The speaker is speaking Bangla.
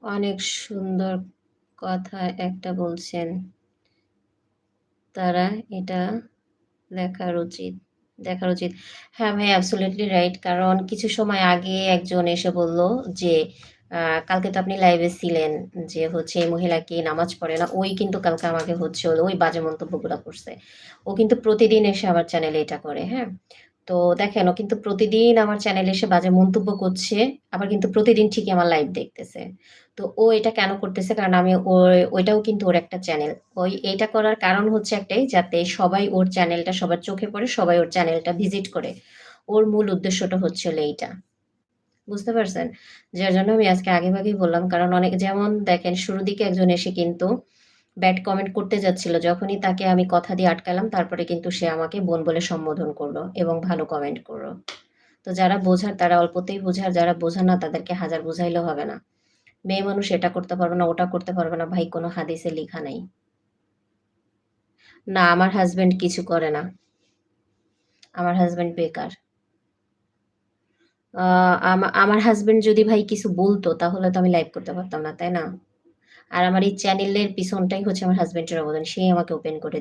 অনেক সুন্দর কথা একটা বলছেন। তারা এটা দেখার উচিত দেখার উচিত। হ্যাঁ, ভাই অ্যাবসোলিউটলি রাইট। কারণ কিছু সময় আগে একজন এসে বলল যে, কালকে তো আপনি লাইভে ছিলেন যে হচ্ছে এই মহিলা কি নামাজ পড়ে না? ওই কিন্তু কালকে আমাকে হচ্ছে হলো ওই বাজে মন্তব্যগুলা করছে। ও কিন্তু প্রতিদিন এসে আমার চ্যানেলে এটা করে, হ্যাঁ? তো দেখেন ও কিন্তু প্রতিদিন আমার চ্যানেলে এসে বাজে মন্তব্য করছে, আবার কিন্তু প্রতিদিন ঠিকই আমার লাইভ দেখতেছে। তো ও এটা কেন করতেছে? কারণ আমি ওইটাও কিন্তু ওর একটা চ্যানেল। এইটা করার কারণ হচ্ছে একটাই যাতে সবাই ওর চ্যানেলটা সবার চোখে পড়ে, সবাই ওর চ্যানেলটা ভিজিট করে। ওর মূল উদ্দেশ্যটা হচ্ছে হলো এইটা। বুঝতে পারছেন? যার জন্য আমি আজকে আগেভাগেই বললাম। কারণ অনেকে যেমন দেখেন শুরুর দিকে একজন এসে কিন্তু ব্যাড কমেন্ট করতে যাচ্ছিল। যখনই তাকে আমি কথা দিয়ে আটকালাম তারপরে কিন্তু সে আমাকে বোন বলে সম্বোধন করল এবং ভালো কমেন্ট করল। তো যারা বোঝার তারা অল্পতেই বোঝার, যারা বোঝে না তাদেরকে হাজার বুঝাইলেও হবে না। মেয়ে মানুষ এটা করতে পারবে না, ওটা করতে পারবে না ভাই কোনো হাদিসে লিখা নাই। না আমার হাসব্যান্ড কিছু করে না। আমার হাসব্যান্ড বেকার। আ আমার হাসব্যান্ড যদি ভাই কিছু বলত তাহলে তো আমি লাইভ করতে পারতাম না, তাই না? আর আমার এই চ্যানেলের পিছনটাই হচ্ছে আমার হাসব্যান্ডের অবদান। সেই আমাকে ওপেন করে